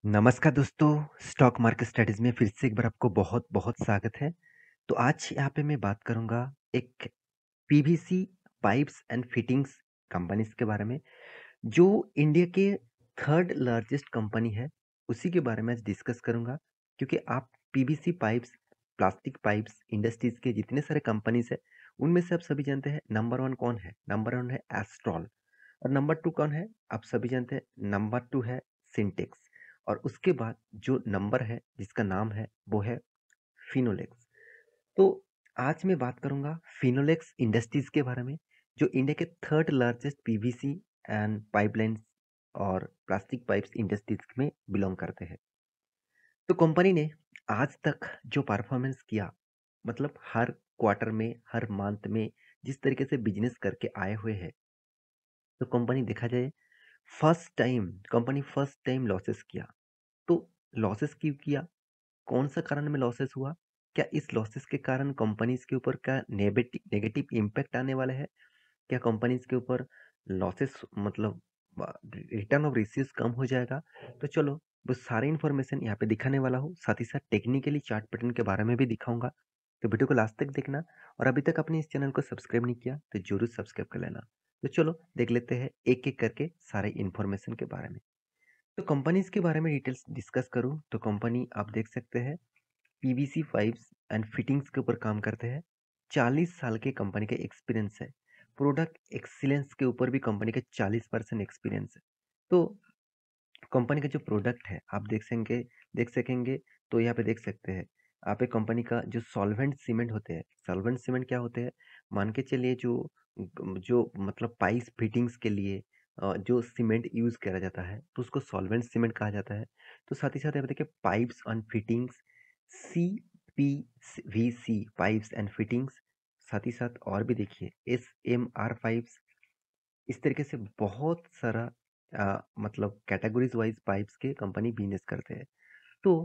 नमस्कार दोस्तों, stock market studies में फिर से एक बार आपको बहुत-बहुत स्वागत है। तो आज यहाँ पे मैं बात करूँगा एक PVC pipes and fittings companies के बारे में, जो इंडिया के थर्ड लार्जेस्ट कंपनी है, उसी के बारे में आज डिस्कस करूँगा। क्योंकि आप PVC pipes, plastic pipes industries के जितने सारे कंपनीज़ हैं, उनमें से आप सभी जानते हैं नंबर 1 कौन है? नंबर 1 है एस्ट्रॉल और नंबर 2 कौन है? आप सभी जानते हैं नंबर 2 है सिंटेक्स और उसके बाद जो नंबर है जिसका नाम है वो है फिनोलेक्स। तो आज मैं बात करूँगा फिनोलेक्स इंडस्ट्रीज़ के बारे में, जो इंडिया के third largest PVC and pipelines और प्लास्टिक पाइप्स इंडस्ट्रीज़ में बिलॉन्ग करते हैं। तो कंपनी ने आज तक जो परफॉर्मेंस किया, मतलब हर क्वार्टर में, हर मंथ में जिस तरीके से बिजनेस करके आए हुए हैं, तो कंपनी देखा जाए फर्स्ट टाइम लॉसेस किया। तो लॉसेस क्यों किया? कौन सा कारण में लॉसेस हुआ? क्या इस लॉसेस के कारण कंपनीज के ऊपर क्या नेगेटिव इम्पैक्ट आने वाला है? क्या कंपनीज के ऊपर लॉसेस मतलब रिटर्न ऑफ रिसीव्स कम हो जाएगा? तो चलो वो सारी इन्फॉर्मेशन यहाँ पे दिखाने वाला हूँ, साथ ही साथ टेक्निकली चार्ट पैटर्न के बारे में भी दिखाऊंगा। तो वीडियो को लास्ट तक देखना और अभी तक आपने इस चैनल को सब्सक्राइब नहीं किया तो जरूर सब्सक्राइब कर लेना। तो चलो देख लेते हैं एक एक करके सारे इन्फॉर्मेशन के बारे में। तो कंपनीज के बारे में डिटेल्स डिस्कस करूँ तो कंपनी आप देख सकते हैं पीवीसी पाइप्स एंड फिटिंग्स के ऊपर काम करते हैं। 40 साल के कंपनी का एक्सपीरियंस है। प्रोडक्ट एक्सीलेंस के ऊपर भी कंपनी का 40% एक्सपीरियंस है। तो कंपनी का जो प्रोडक्ट है आप देख सकेंगे। तो यहाँ पे देख सकते हैं आप एक कंपनी का जो सॉल्वेंट सीमेंट होते हैं। सॉल्वेंट सीमेंट क्या होते हैं? मान के चलिए जो जो मतलब पाइप फिटिंग्स के लिए जो सीमेंट यूज करा जाता है तो उसको सॉल्वेंट सीमेंट कहा जाता है। तो साथ ही साथ यहाँ पे देखिए pipes and fittings, C P V C pipes and fittings, साथ ही साथ और भी देखिए SMR पाइप्स। इस तरीके से बहुत सारा मतलब कैटेगरीज वाइज पाइप्स के कंपनी बिजनेस करते हैं। तो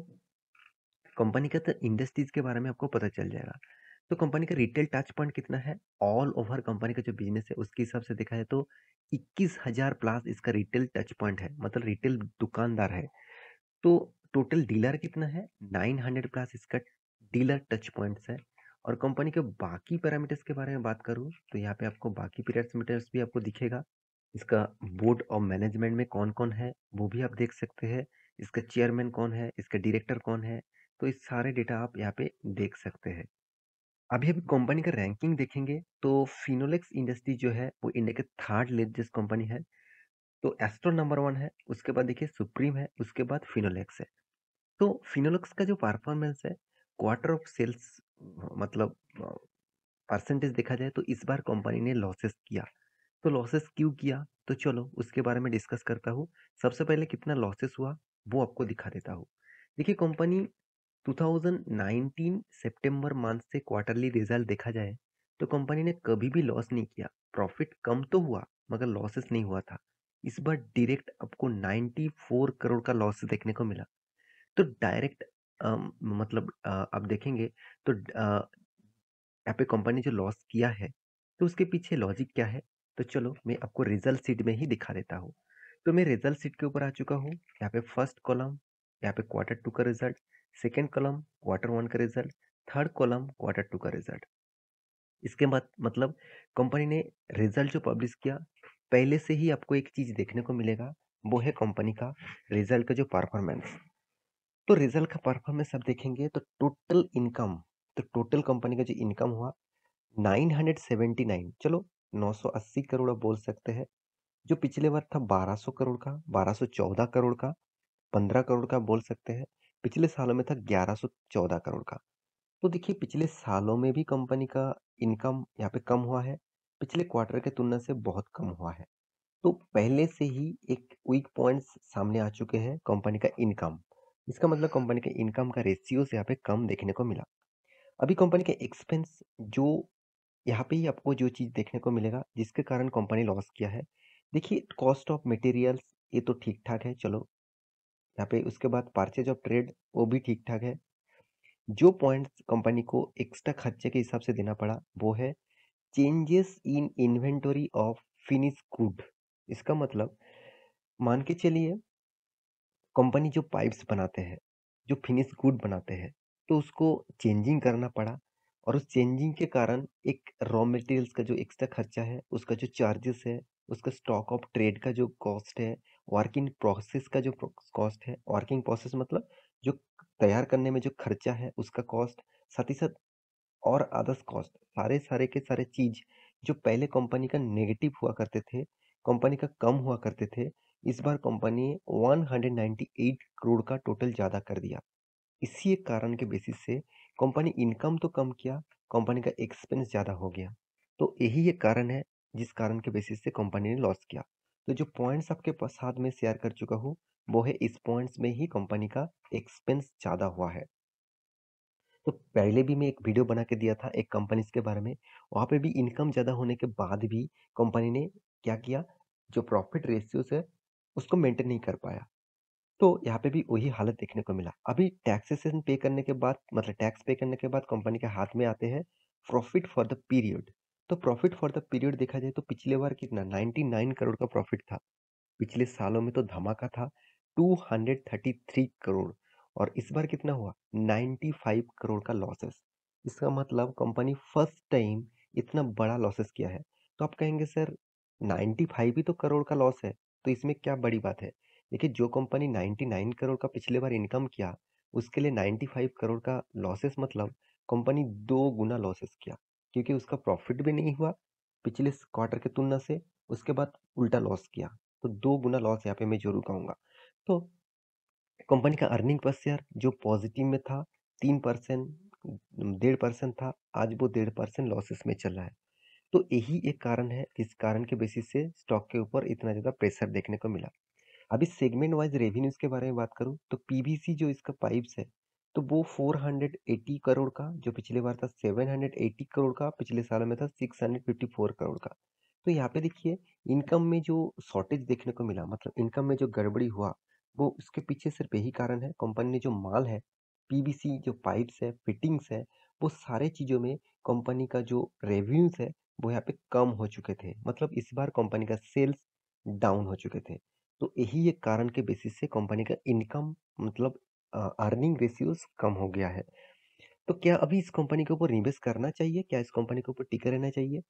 कंपनी का तो इंडस्ट्रीज के बारे में आपको पता चल जाएगा। तो कंपनी का रिटेल टच पॉइंट कितना है? ऑल ओवर कंपनी का जो बिजनेस है उसके हिसाब से देखा है तो 21,000 प्लस इसका रिटेल टच पॉइंट है, मतलब रिटेल दुकानदार है। तो टोटल डीलर कितना है? 900 प्लस इसका डीलर टच पॉइंट्स है। और कंपनी के बाकी पैरामीटर्स के बारे में बात करूँ तो यहाँ पे आपको बाकी पैरामीटर्स भी आपको दिखेगा। इसका बोर्ड ऑफ मैनेजमेंट में कौन कौन है वो भी आप देख सकते हैं। इसका चेयरमैन कौन है, इसका डायरेक्टर कौन है, तो इस सारे डेटा आप यहाँ पे देख सकते हैं। अभी अभी कंपनी का रैंकिंग देखेंगे तो फिनोलेक्स इंडस्ट्री जो है वो इंडिया के थर्ड लार्जेस्ट कंपनी है। तो एस्ट्रो नंबर 1 है, उसके बाद देखिए सुप्रीम है, उसके बाद फिनोलेक्स है। तो फिनोलेक्स का जो परफॉर्मेंस है क्वार्टर ऑफ सेल्स, मतलब परसेंटेज देखा जाए तो इस बार कंपनी ने लॉसेस किया। तो लॉसेस क्यों किया? तो चलो उसके बारे में डिस्कस करता हूँ। सबसे पहले कितना लॉसेस हुआ वो आपको दिखा देता हूँ। देखिए कंपनी 2019 सितंबर मंथ से क्वार्टरली रिजल्ट देखा जाए तो कंपनी ने कभी भी लॉस नहीं किया। प्रॉफिट कम तो हुआ मगर लॉसेस नहीं हुआ था। इस बार डायरेक्ट आपको 94 करोड़ का लॉस देखने को मिला। तो डायरेक्ट मतलब आप देखेंगे तो यहाँ पे कंपनी जो लॉस किया है तो उसके पीछे लॉजिक क्या है? तो चलो मैं आपको रिजल्ट शीट में ही दिखा देता हूँ। तो मैं रिजल्ट शीट के ऊपर आ चुका हूँ। यहाँ पे फर्स्ट कॉलम यहाँ पे क्वार्टर 2 का रिजल्ट, सेकेंड कॉलम क्वार्टर 1 का रिजल्ट, थर्ड कॉलम क्वार्टर 2 का रिजल्ट। इसके बाद मतलब कंपनी ने रिजल्ट जो पब्लिश किया, पहले से ही आपको एक चीज देखने को मिलेगा, वो है कंपनी का रिजल्ट का जो परफॉर्मेंस। तो रिजल्ट का परफॉर्मेंस आप देखेंगे तो टोटल कंपनी का जो इनकम हुआ 979, चलो 980 करोड़ आप बोल सकते हैं। जो पिछले बार था 1200 करोड़ का, 1214 करोड़ का, 15 करोड़ का बोल सकते हैं। पिछले सालों में था 1114 करोड़ का। तो देखिए पिछले सालों में भी कंपनी का इनकम यहाँ पे कम हुआ है, पिछले क्वार्टर के तुलना से बहुत कम हुआ है। तो पहले से ही एक वीक पॉइंट्स सामने आ चुके हैं कंपनी का इनकम। इसका मतलब कंपनी के इनकम का रेशियोज यहाँ पे कम देखने को मिला। अभी कंपनी के एक्सपेंस जो यहाँ पे ही आपको जो चीज़ देखने को मिलेगा जिसके कारण कंपनी लॉस किया है। देखिए कॉस्ट ऑफ मटेरियल्स ये तो ठीक ठाक है, चलो यहाँ पे उसके बाद परचेज ऑफ ट्रेड वो भी ठीक ठाक है। जो पॉइंट्स कंपनी को एक्स्ट्रा खर्चे के हिसाब से देना पड़ा वो है changes in inventory of finish good. इसका मतलब मान के चलिए कंपनी जो पाइप्स बनाते हैं, जो फिनिश गुड बनाते हैं, तो उसको चेंजिंग करना पड़ा और उस चेंजिंग के कारण एक रॉ मटेरियल्स का जो एक्स्ट्रा खर्चा है, उसका जो चार्जेस है, उसका स्टॉक ऑफ ट्रेड का जो कॉस्ट है, वर्किंग प्रोसेस का जो कॉस्ट है, वर्किंग प्रोसेस मतलब जो तैयार करने में जो खर्चा है, उसका कॉस्ट, साथ ही साथ और अदर्स कॉस्ट, सारे के सारे चीज जो पहले कंपनी का नेगेटिव हुआ करते थे, कंपनी का कम हुआ करते थे, इस बार कंपनी 198 करोड़ का टोटल ज्यादा कर दिया। इसी एक कारण के बेसिस से कंपनी इनकम तो कम किया, कंपनी का एक्सपेंस ज्यादा हो गया। तो यही एक कारण है जिस कारण के बेसिस से कंपनी ने लॉस किया। तो जो पॉइंट्स आपके साथ में शेयर कर चुका हूँ, वो है इस पॉइंट्स में ही कंपनी का एक्सपेंस ज्यादा हुआ है। तो पहले भी मैं एक वीडियो बना के दिया था एक कंपनीज के बारे में। वहाँ पे भी इनकम ज़्यादा होने के बाद भी कंपनी ने क्या किया, जो प्रॉफिट रेशियोज है उसको मेंटेन नहीं कर पाया। तो यहाँ पे भी वही हालत देखने को मिला। अभी टैक्सेशन पे करने के बाद, मतलब टैक्स पे करने के बाद कंपनी के हाथ में आते हैं प्रॉफिट फॉर द पीरियड। तो प्रॉफिट फॉर द पीरियड देखा जाए तो पिछले बार कितना 99 करोड़ का प्रॉफिट था। पिछले सालों में तो धमाका था 233 करोड़, और इस बार कितना हुआ 95 करोड़ का लॉसेस। इसका मतलब कंपनी फर्स्ट टाइम इतना बड़ा लॉसेस किया है। तो आप कहेंगे सर 95 ही तो करोड़ का लॉस है, तो इसमें क्या बड़ी बात है। देखिए, जो कंपनी 99 करोड़ का पिछले बार इनकम किया, उसके लिए 95 करोड़ का लॉसेस मतलब कंपनी दो गुना लॉसेस किया, क्योंकि उसका प्रॉफिट भी नहीं हुआ पिछले क्वार्टर की तुलना से, उसके बाद उल्टा लॉस किया। तो दो गुना लॉस यहाँ पे मैं जरूर कहूंगा। तो कंपनी का अर्निंग पर शेयर जो पॉजिटिव में था 3%, 1.5% था, आज वो 1.5% लॉसेस में चल रहा है। तो यही एक कारण है जिस कारण के बेसिस से स्टॉक के ऊपर इतना ज्यादा प्रेशर देखने को मिला। अभी सेगमेंट वाइज रेवेन्यूज के बारे में बात करूं तो पीवीसी जो इसका पाइप्स है, तो वो 480 करोड़ का, जो पिछले बार था 780 करोड़ का, पिछले साल में था 654 करोड़ का। तो यहाँ पे देखिए, इनकम में जो शॉर्टेज देखने को मिला, मतलब इनकम में जो गड़बड़ी हुआ, वो उसके पीछे सिर्फ यही कारण है, कंपनी ने जो माल है, पीवीसी जो पाइप्स है, फिटिंग्स है, वो सारे चीजों में कंपनी का जो रेवेन्यूज है वो यहाँ पे कम हो चुके थे। मतलब इस बार कंपनी का सेल्स डाउन हो चुके थे। तो यही एक कारण के बेसिस से कंपनी का इनकम, मतलब अर्निंग रेशियोज कम हो गया है। तो क्या अभी इस कंपनी के ऊपर इन्वेस्ट करना चाहिए, क्या इस कंपनी के ऊपर टिके रहना चाहिए?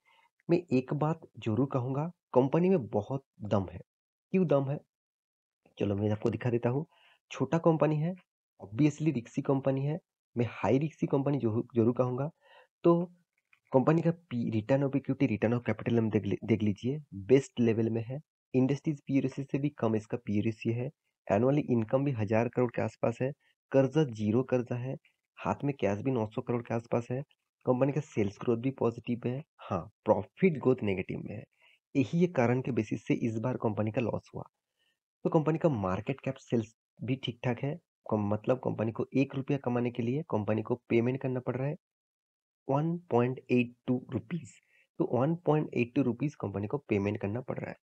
मैं एक बात जरूर कहूंगा, कंपनी में बहुत दम है। क्यों दम है, चलो मैं आपको दिखा देता हूँ। छोटा कंपनी है, ऑब्वियसली रिक्सी कंपनी है, मैं हाई रिक्सी कंपनी जरूर जरूर कहूंगा। तो कंपनी का return of equity, return of capital हम देख लीजिए, बेस्ट लेवल में है। इंडस्ट्रीज पी से भी कम इसका पी है। एनुअली इनकम भी 1000 करोड़ के आसपास है। कर्जा जीरो कर्जा है। हाथ में कैश भी 900 करोड़ के आसपास है। कंपनी का सेल्स ग्रोथ भी पॉजिटिव है। हाँ, प्रॉफिट ग्रोथ नेगेटिव में है। यही एक कारण के बेसिस से इस बार कंपनी का लॉस हुआ। तो कंपनी का मार्केट कैप सेल्स भी ठीक ठाक है। मतलब कंपनी को 1 रुपया कमाने के लिए कंपनी को पेमेंट करना पड़ रहा है 1.82 रुपीज। तो 1.82 रुपीज कंपनी को पेमेंट करना पड़ रहा है।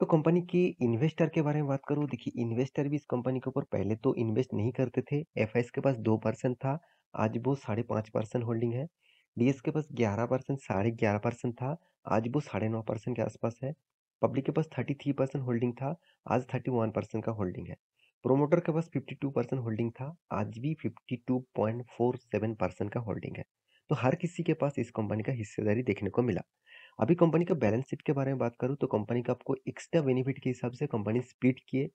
तो कंपनी के इन्वेस्टर के बारे में बात करूं, देखिए इन्वेस्टर भी इस कंपनी के ऊपर पहले तो इन्वेस्ट नहीं करते थे। एफआईएस के पास 2% था, आज वो 5.5% होल्डिंग है। डीएस के पास 11%, 11.5% था, आज वो 9.5% के आसपास है। पब्लिक के पास 33% होल्डिंग था, आज 31% का होल्डिंग है। प्रोमोटर के पास 52% होल्डिंग था, आज भी 52.47% का होल्डिंग है। तो हर किसी के पास इस कंपनी का हिस्सेदारी देखने को मिला। अभी कंपनी का बैलेंस शीट के बारे में बात करूं तो कंपनी का आपको एक्स्ट्रा बेनिफिट के हिसाब से कंपनी स्प्लिट किए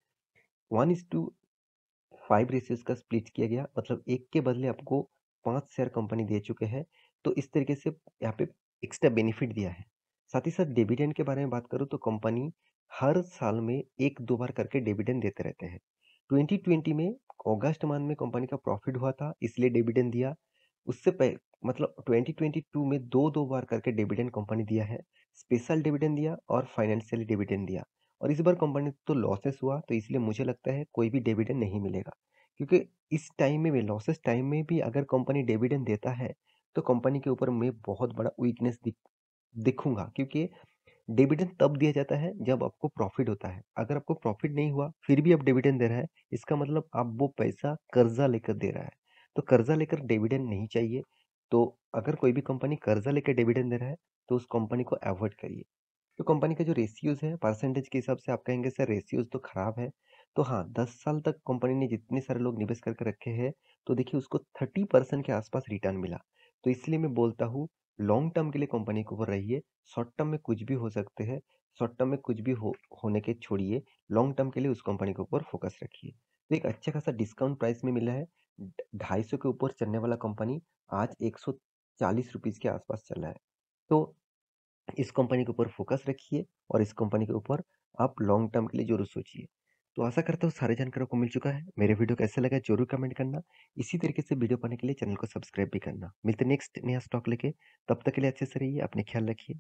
1:5 रेशियोज का स्प्लिट किया गया, मतलब एक के बदले आपको 5 शेयर कंपनी दे चुके हैं। तो इस तरीके से यहाँ पे एक्स्ट्रा बेनिफिट दिया है। साथ ही साथ डिविडेंड के बारे में बात करूं तो कंपनी हर साल में एक दो बार करके डिविडेंड देते रहते हैं। 2020 में अगस्त मंथ में कंपनी का प्रॉफिट हुआ था, इसलिए डिविडेंड दिया। उससे पहले, मतलब 2022 में दो दो बार करके डिविडेंड कंपनी दिया है। स्पेशल डिविडेंड दिया और फाइनेंशियल डिविडेंड दिया। और इस बार कंपनी तो लॉसेस हुआ, तो इसलिए मुझे लगता है कोई भी डिविडेंड नहीं मिलेगा। क्योंकि इस टाइम में भी, लॉसेस टाइम में भी अगर कंपनी डिविडेंड देता है, तो कंपनी के ऊपर मैं बहुत बड़ा वीकनेस दिखूंगा। क्योंकि डिविडेंड तब दिया जाता है जब आपको प्रॉफिट होता है। अगर आपको प्रॉफिट नहीं हुआ फिर भी आप डिविडेंड दे रहा है, इसका मतलब आप वो पैसा कर्जा लेकर दे रहा है। तो कर्जा लेकर डिविडेंड नहीं चाहिए। तो अगर कोई भी कंपनी कर्जा लेकर डिविडेंड दे रहा है, तो उस कंपनी को अवॉइड करिए। तो कंपनी का जो रेशियोज है परसेंटेज के हिसाब से, आप कहेंगे सर रेशियोज तो खराब है। तो हाँ, 10 साल तक कंपनी ने जितने सारे लोग निवेश करके रखे हैं, तो देखिए उसको 30% के आसपास रिटर्न मिला। तो इसलिए मैं बोलता हूँ लॉन्ग टर्म के लिए कंपनी के ऊपर रहिए, शॉर्ट टर्म में कुछ भी हो सकते हैं, शॉर्ट टर्म में कुछ भी होने के छोड़िए, लॉन्ग टर्म के लिए उस कंपनी के ऊपर फोकस रखिए। तो एक अच्छा खासा डिस्काउंट प्राइस में मिला है, 250 के ऊपर चलने वाला कंपनी आज 140 रुपीज़ के आसपास चल रहा है। तो इस कंपनी के ऊपर फोकस रखिए और इस कंपनी के ऊपर आप लॉन्ग टर्म के लिए ज़रूर सोचिए। तो आशा करता हूँ सारी जानकारी आपको मिल चुका है। मेरे वीडियो कैसा लगा ज़रूर कमेंट करना। इसी तरीके से वीडियो पाने के लिए चैनल को सब्सक्राइब भी करना। मिलते हैं नेक्स्ट नया स्टॉक लेके, तब तक के लिए अच्छे से रहिए, अपने ख्याल रखिए।